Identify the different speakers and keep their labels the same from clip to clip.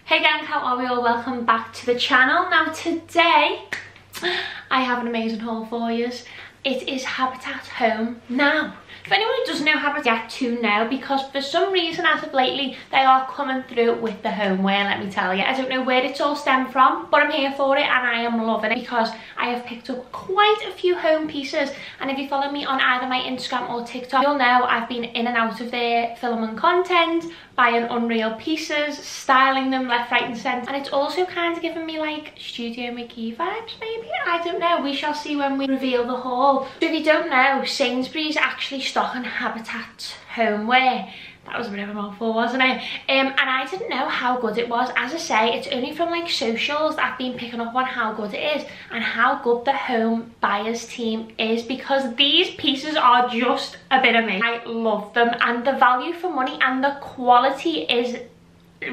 Speaker 1: Hey gang, how are we all? Welcome back to the channel. Now today I have an amazing haul for you. It is Habitat Home. Now if anyone who doesn't know Habitat, get to know, because for some reason as of lately they are coming through with the homeware, let me tell you. I don't know where it's all stemmed from, but I'm here for it and I am loving it because I have picked up quite a few home pieces. And if you follow me on either my Instagram or TikTok, you'll know I've been in and out of there filming content, buying unreal pieces, styling them left, right and centre. And it's also kind of giving me like Studio McGee vibes maybe, I don't know, we shall see when we reveal the haul. So if you don't know, Sainsburys actually stock on Habitat homeware. That was a bit of a mouthful, wasn't it? And I didn't know how good it was. As I say, it's only from like socials that I've been picking up on how good it is and how good the home buyers team is, because these pieces are just a bit amazing. I love them and the value for money and the quality is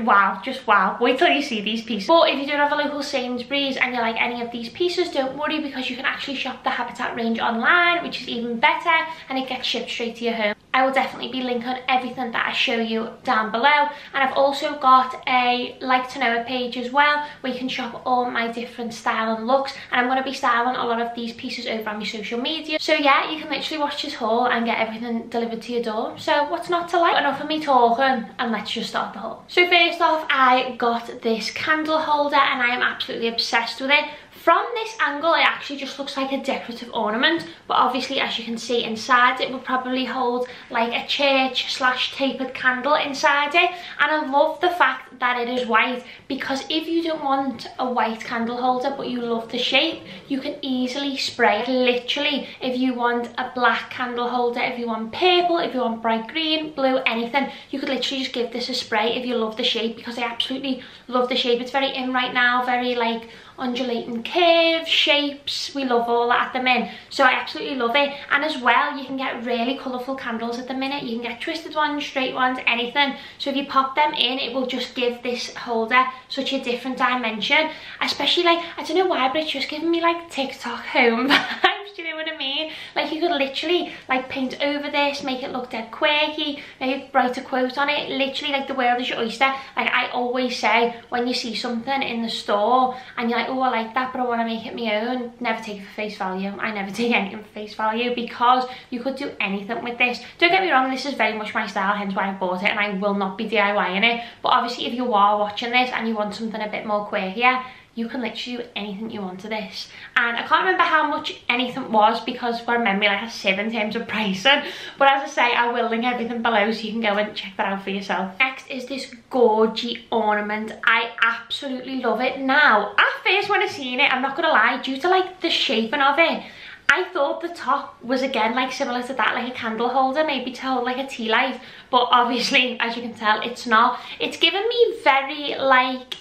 Speaker 1: wow, just wow. Wait till you see these pieces. But if you don't have a local Sainsburys and you like any of these pieces, don't worry, because you can actually shop the Habitat range online, which is even better, and it gets shipped straight to your home. I will definitely be linking everything that I show you down below, and I've also got a like to know it page as well where you can shop all my different style and looks, and I'm going to be styling a lot of these pieces over on my social media. So yeah, you can literally watch this haul and get everything delivered to your door. So what's not to like? Enough of me talking and let's just start the haul. So first off, I got this candle holder and I am absolutely obsessed with it. From this angle it actually just looks like a decorative ornament, but obviously as you can see inside it will probably hold like a church slash tapered candle inside it. And I love the fact that it is white, because if you don't want a white candle holder but you love the shape, you can easily spray it. Literally, if you want a black candle holder, if you want purple, if you want bright green, blue, anything, you could literally just give this a spray if you love the shape, because I absolutely love the shape. It's very in right now, very like undulating curve shapes. We love all that at the minute, so I absolutely love it. And as well, you can get really colourful candles at the minute. You can get twisted ones, straight ones, anything. So if you pop them in, it will just give this holder such a different dimension. Especially like, I don't know why, but it's just giving me like TikTok home vibes. Do you know what I mean? Like you could literally like paint over this, make it look dead quirky, maybe write a quote on it. Literally like the world is your oyster. Like I always say, when you see something in the store and you're like, oh I like that but I want to make it my own, never take it for face value. I never take anything for face value, because you could do anything with this. Don't get me wrong, this is very much my style, hence why I bought it, and I will not be DIYing it. But obviously if you are watching this and you want something a bit more quirkier, you can literally do anything you want to this. And I can't remember how much anything was, because from memory like a sieve in terms of pricing, but as I say, I will link everything below so you can go and check that out for yourself. Next is this Gorgey Ornament. I absolutely love it. Now at first when I seen it, I'm not gonna lie, due to like the shaping of it, I thought the top was again like similar to that, like a candle holder, maybe to hold like a tea light, but obviously as you can tell it's not. It's given me very like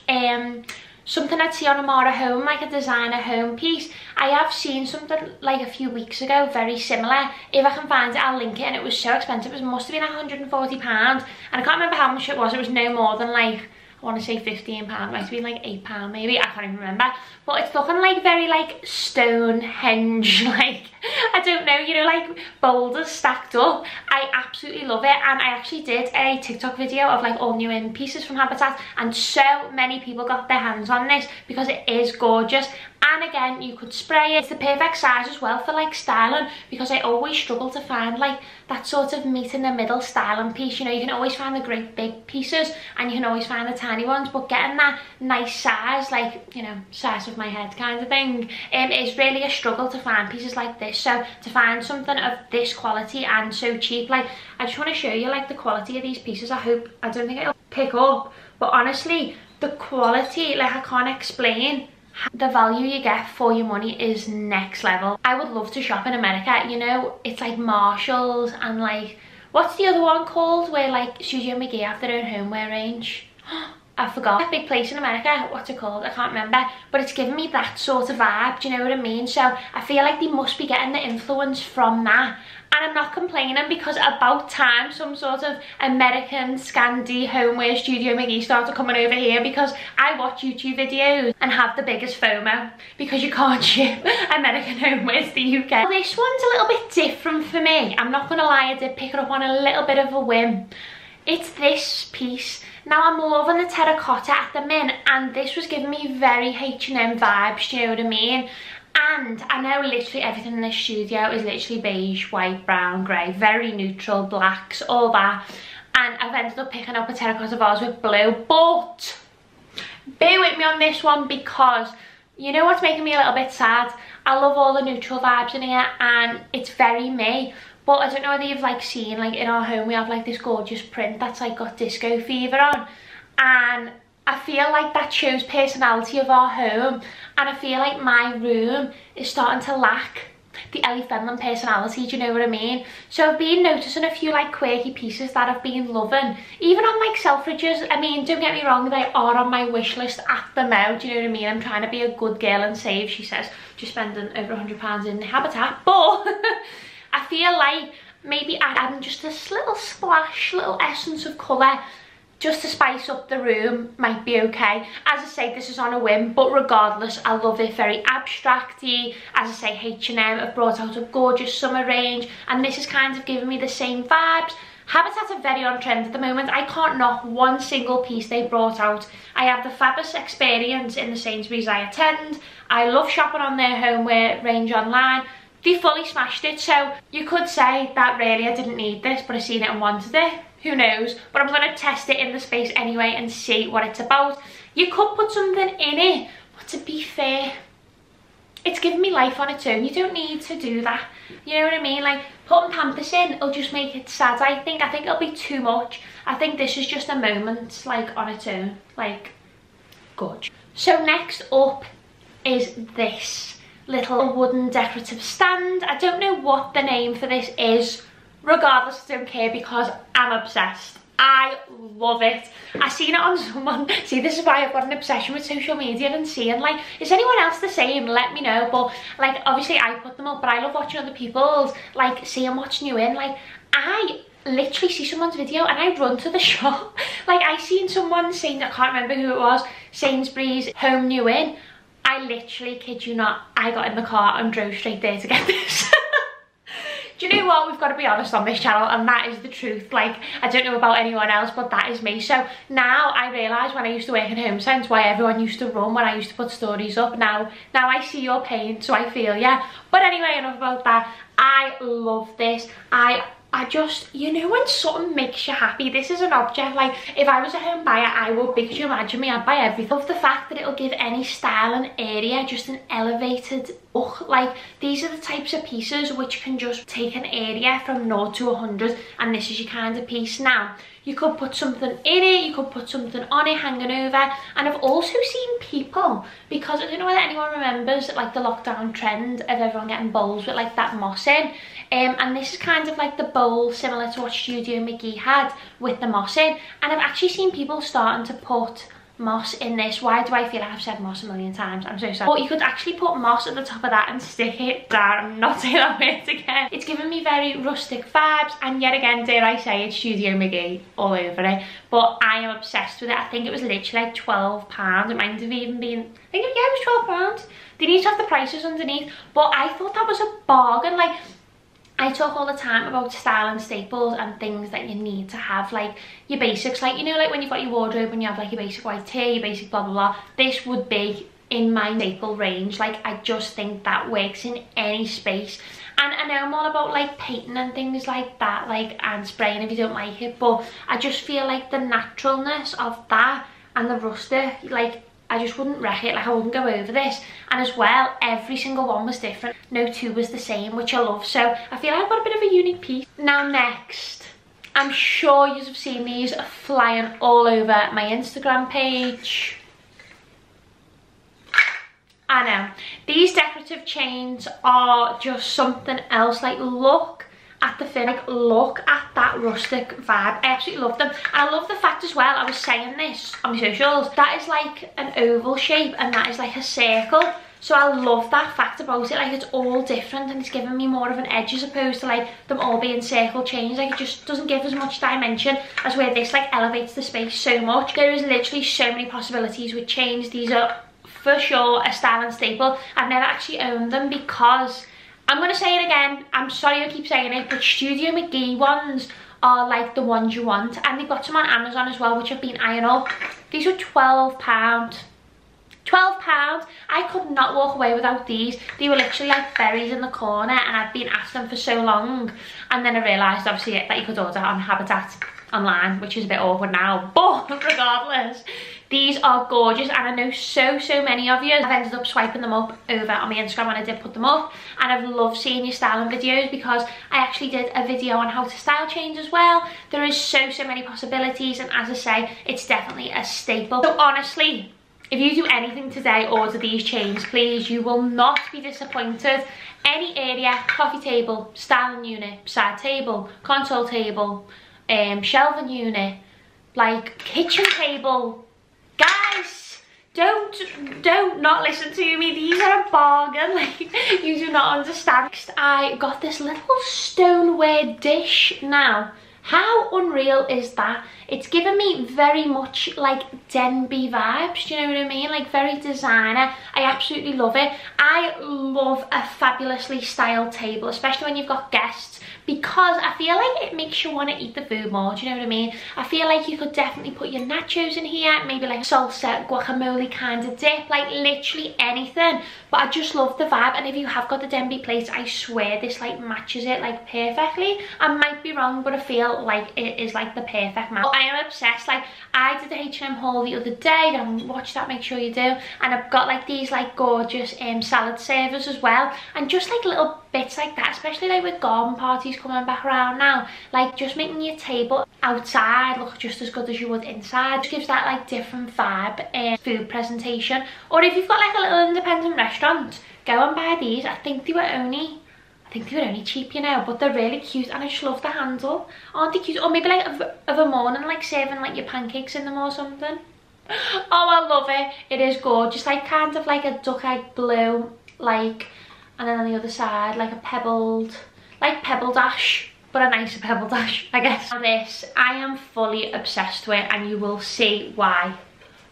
Speaker 1: something I'd see on a Mara home, like a designer home piece. I have seen something like a few weeks ago very similar. If I can find it, I'll link it, and it was so expensive. It must have been £140, and I can't remember how much it was. It was no more than like, I want to say £15, might have been like £8 maybe, I can't even remember. But it's looking like very like Stonehenge, like, I don't know, you know, like boulders stacked up. I absolutely love it, and I actually did a TikTok video of like all new in pieces from Habitat, and so many people got their hands on this because it is gorgeous. And again, you could spray it. It's the perfect size as well for like styling, because I always struggle to find like that sort of meet in the middle styling piece. You know, you can always find the great big pieces and you can always find the tiny ones, but getting that nice size, like, you know, size of my head kind of thing, is really a struggle to find pieces like this. So to find something of this quality and so cheap, like, I just want to show you like the quality of these pieces. I don't think it'll pick up, but honestly the quality, like, I can't explain. The value you get for your money is next level. I would love to shop in America, you know, it's like Marshalls and like, what's the other one called where like Studio McGee have their own homeware range? I forgot. That big place in America, what's it called? I can't remember, but it's giving me that sort of vibe, do you know what I mean? So I feel like they must be getting the influence from that. And I'm not complaining, because about time some sort of American Scandi homeware Studio McGee started coming over here, because I watch YouTube videos and have the biggest FOMO because you can't ship American homeware to the UK. This one's a little bit different for me. I'm not gonna lie, I did pick it up on a little bit of a whim. It's this piece. Now I'm loving the terracotta at the minute, and this was giving me very H&M vibes, do you know what I mean? And I know literally everything in this studio is literally beige, white, brown, grey, very neutral, blacks, all that. And I've ended up picking up a terracotta vase with blue, but bear with me on this one because you know what's making me a little bit sad? I love all the neutral vibes in here and it's very me. But I don't know whether you've like seen, like in our home we have like this gorgeous print that's like got disco fever on, and I feel like that shows personality of our home, and I feel like my room is starting to lack the Ellie Fenlon personality, do you know what I mean? So I've been noticing a few like quirky pieces that I've been loving, even on like Selfridges. I mean, don't get me wrong, they are on my wish list at the moment, do you know what I mean? I'm trying to be a good girl and save, she says, just spending over £100 in Habitat, but I feel like maybe adding just this little splash, little essence of colour just to spice up the room might be okay. As I say, this is on a whim, but regardless, I love it. Very abstract-y. As I say, H&M have brought out a gorgeous summer range, and this is kind of giving me the same vibes. Habitat are very on trend at the moment. I can't knock one single piece they brought out. I have the Fabulous experience in the Sainsburys I attend. I love shopping on their homeware range online. They fully smashed it, so you could say that really I didn't need this, but I seen it and wanted it. Who knows? But I'm going to test it in the space anyway and see what it's about. You could put something in it, but to be fair, it's giving me life on its own. You don't need to do that. You know what I mean? Like, putting Pampers in, it'll just make it sad, I think. I think it'll be too much. I think this is just a moment, like, on its own. Like, good. So next up is this little wooden decorative stand. I don't know what the name for this is. Regardless, I don't care because I'm obsessed. I love it. I seen it on someone. See, this is why I've got an obsession with social media and seeing, like, is anyone else the same? Let me know. But, like, obviously I put them up, but I love watching other people's, like, seeing what's new in. Like, I literally see someone's video and I run to the shop. Like, I seen someone saying, I can't remember who it was, Sainsburys home new in. I literally, kid you not, I got in the car and drove straight there to get this. Do you know what? We've got to be honest on this channel, and that is the truth. Like, I don't know about anyone else, but that is me. So now I realise when I used to work in HomeSense why everyone used to run when I used to put stories up. Now I see your pain, so I feel, yeah. But anyway, enough about that. I love this. I just, you know when something makes you happy, this is an object, like, if I was a home buyer, I would, because you imagine me, I'd buy everything. I love the fact that it'll give any style and area just an elevated look. Like, these are the types of pieces which can just take an area from 0 to 100, and this is your kind of piece. Now, you could put something in it, you could put something on it, hanging over, and I've also seen people, because I don't know whether anyone remembers, like, the lockdown trend of everyone getting bowls with, like, that moss in. And this is kind of like the bowl similar to what Studio McGee had with the moss in, and I've actually seen people starting to put moss in this. Why do I feel like I've said moss a million times? I'm so sorry. But you could actually put moss at the top of that and stick it down. I'm not saying that word again. It's giving me very rustic vibes, and yet again, dare I say, it's Studio McGee all over it. But I am obsessed with it. I think it was literally like £12. It might have even been, I think, yeah, it was £12. They need to have the prices underneath, but I thought that was a bargain. Like, I talk all the time about style and staples and things that you need to have, like your basics, like, you know, like when you've got your wardrobe and you have like your basic white tee, your basic blah blah blah. This would be in my staple range. Like, I just think that works in any space. And I know I'm all about like painting and things like that, like, and spraying if you don't like it, but I just feel like the naturalness of that and the rustic, like, I just wouldn't wreck it. Like, I wouldn't go over this. And as well, every single one was different. No two was the same, which I love. So I feel like I've got a bit of a unique piece. Now next, I'm sure you have seen these flying all over my Instagram page. I know. These decorative chains are just something else. Like, look at the fin, like, look at that rustic vibe. I absolutely love them. And I love the fact as well, I was saying this on my socials, that is like an oval shape and that is like a circle. So I love that fact about it. Like, it's all different and it's giving me more of an edge as opposed to like them all being circle chains. Like, it just doesn't give as much dimension as where this like elevates the space so much. There is literally so many possibilities with chains. These are for sure a style and staple. I've never actually owned them because, I'm going to say it again, I'm sorry I keep saying it, but Studio McGee ones are like the ones you want, and they've got some on Amazon as well, which I've been eyeing up. These were £12. £12. I could not walk away without these. They were literally like berries in the corner, and I've been after them for so long, and then I realised obviously that you could order on Habitat online, which is a bit awkward now, but regardless, these are gorgeous, and I know so many of you have ended up swiping them up over on my Instagram when I did put them up, and I've loved seeing your styling videos, because I actually did a video on how to style chains as well. There is so many possibilities, and as I say, it's definitely a staple. So honestly, if you do anything today, order these chains, please. You will not be disappointed. Any area, coffee table, styling unit, side table, console table, shelving unit, like kitchen table. Guys, don't not listen to me. These are a bargain. Like, you do not understand. Next, I got this little stoneware dish. Now, how unreal is that? It's given me very much like Denby vibes, do you know what I mean? Like very designer. I absolutely love it. I love a fabulously styled table, especially when you've got guests, because I feel like it makes you want to eat the food more, do you know what I mean? I feel like you could definitely put your nachos in here, maybe like salsa, guacamole kind of dip, like literally anything. But I just love the vibe, and if you have got the Denby plates, I swear this like matches it like perfectly. I might be wrong, but I feel like it is like the perfect match. I am obsessed. Like, I did the H&M haul the other day, and watch that, make sure you do, and I've got like these like gorgeous salad servers as well, and just like little bits like that, especially like with garden parties coming back around now, like just making your table outside look just as good as you would inside. It just gives that like different vibe and food presentation. Or if you've got like a little independent restaurant, go and buy these. I think they were only cheap, you know, but they're really cute, and I just love the handle. Aren't they cute? Or maybe like of a morning, like serving like your pancakes in them or something. Oh, I love it. It is gorgeous. Like kind of like a duck egg blue, like, and then on the other side like a pebbled, like pebble dash, but a nicer pebble dash, I guess. Now this I am fully obsessed with, and you will see why.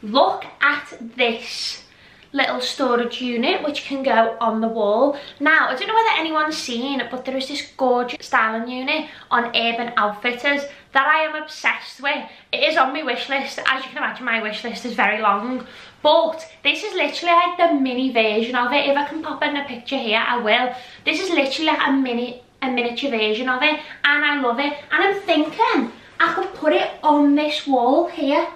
Speaker 1: Look at this little storage unit which can go on the wall. Now, I don't know whether anyone's seen, but there is this gorgeous styling unit on Urban Outfitters that I am obsessed with. It is on my wish list. As you can imagine, my wish list is very long, but this is literally like the mini version of it. If I can pop in a picture here, I will. This is literally like a miniature version of it, and I love it. And I'm thinking I could put it on this wall here.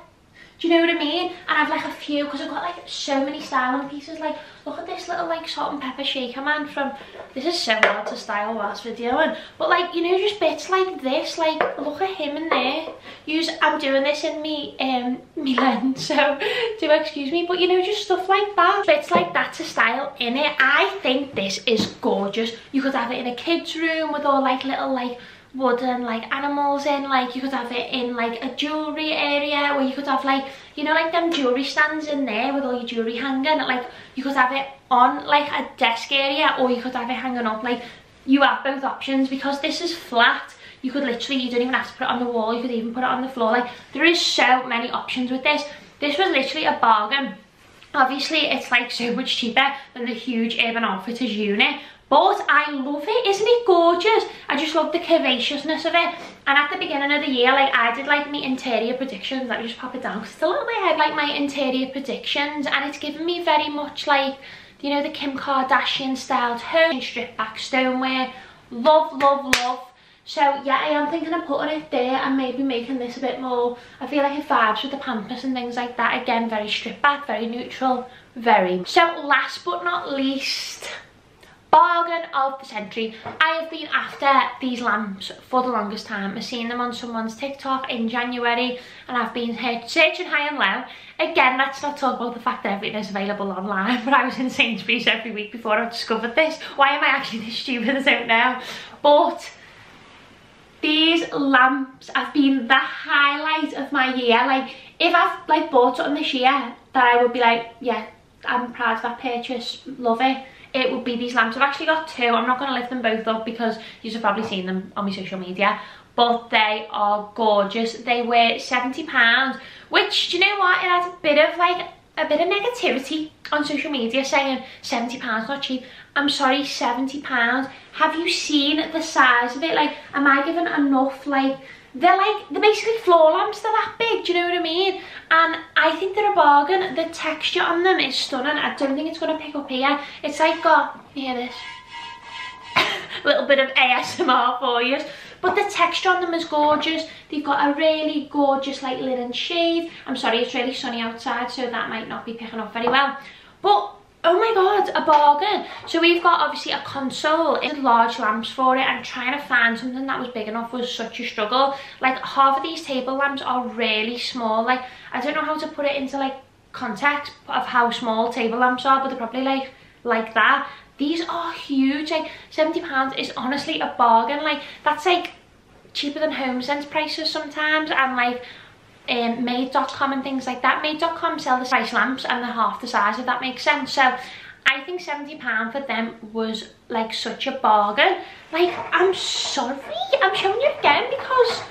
Speaker 1: Do you know what I mean? And I've like a few, because I've got like so many styling pieces. Like, look at this little like salt and pepper shaker man from, this is so hard to style whilst videoing, but like, you know, just bits like this, like look at him in there. I'm doing this in me lens, so do excuse me, but you know, just stuff like that, bits like that to style in it. I think this is gorgeous. You could have it in a kid's room with all like little like wooden like animals in, like you could have it in like a jewellery area, or you could have like, you know, like them jewellery stands in there with all your jewellery hanging. Like you could have it on like a desk area, or you could have it hanging up. Like, you have both options, because this is flat. You could literally, you don't even have to put it on the wall, you could even put it on the floor. Like, there is so many options with this. This was literally a bargain. Obviously it's like so much cheaper than the huge Urban Outfitters unit, but I love it. Isn't it gorgeous? I just love the curvaceousness of it. And at the beginning of the year, like, I did like my interior predictions. Let me just pop it down, because it's a lot in my head, like my interior predictions, and it's given me very much like, you know, the Kim Kardashian styled home, stripped back stoneware. Love, love, love. So yeah, I am thinking of putting it there and maybe making this a bit more, I feel like it vibes with the pampas and things like that. Again, very stripped back, very neutral, very. So last but not least, bargain of the century. I have been after these lamps for the longest time. I've seen them on someone's TikTok in January, and I've been searching high and low. Again, let's not talk about the fact that everything is available online, but I was in Sainsburys every week before I discovered this. Why am I actually this stupid? I don't know. But these lamps have been the highlight of my year. Like, if I've like bought something this year that I would be like, yeah, I'm proud of that purchase, love it, it would be these lamps. I've actually got two. I'm not going to lift them both up because you've probably seen them on my social media, but they are gorgeous. They were £70, which, do you know what, it has a bit of negativity on social media saying £70 not cheap. I'm sorry, £70. Have you seen the size of it? Like, am I giving enough like they're basically floor lamps. They're that big, do you know what I mean? And I think they're a bargain. The texture on them is stunning. I don't think it's going to pick up here. It's like got, hear this? A little bit of ASMR for you. But the texture on them is gorgeous. They've got a really gorgeous like linen shade. I'm sorry, it's really sunny outside, so that might not be picking up very well. But oh my god, a bargain. So we've got obviously a console with large lamps for it, and trying to find something that was big enough was such a struggle. Like half of these table lamps are really small. Like I don't know how to put it into like context of how small table lamps are, but they're probably like that. These are huge. Like £70 is honestly a bargain. Like that's like cheaper than HomeSense prices sometimes, and like made.com and things like that. Made.com sell the price lamps and they're half the size, if that makes sense. So I think £70 for them was like such a bargain. Like I'm sorry, I'm showing you again because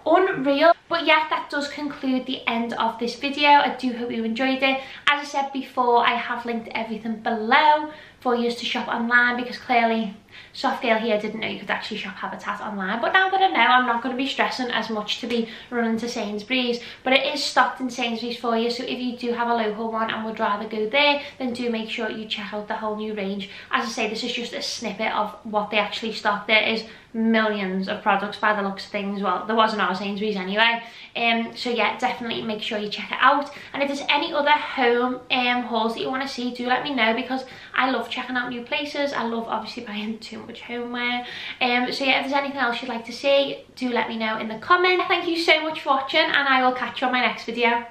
Speaker 1: unreal. But yeah, that does conclude the end of this video. I do hope you enjoyed it. As I said before, I have linked everything below for you to shop online, because clearly Soft Girl here didn't know you could actually shop Habitat online. But now that I know, I'm not going to be stressing as much to be running to Sainsburys. But it is stocked in Sainsburys for you, so if you do have a local one and would rather go there, then do make sure you check out the whole new range. As I say, this is just a snippet of what they actually stock. There is millions of products by the looks of things. Well, there wasn't our Sainsburys anyway. So yeah, definitely make sure you check it out. And if there's any other home hauls that you want to see, do let me know, because I love checking out new places. I love obviously buying too much homeware. So yeah, if there's anything else you'd like to see, do let me know in the comments. Thank you so much for watching, and I will catch you on my next video.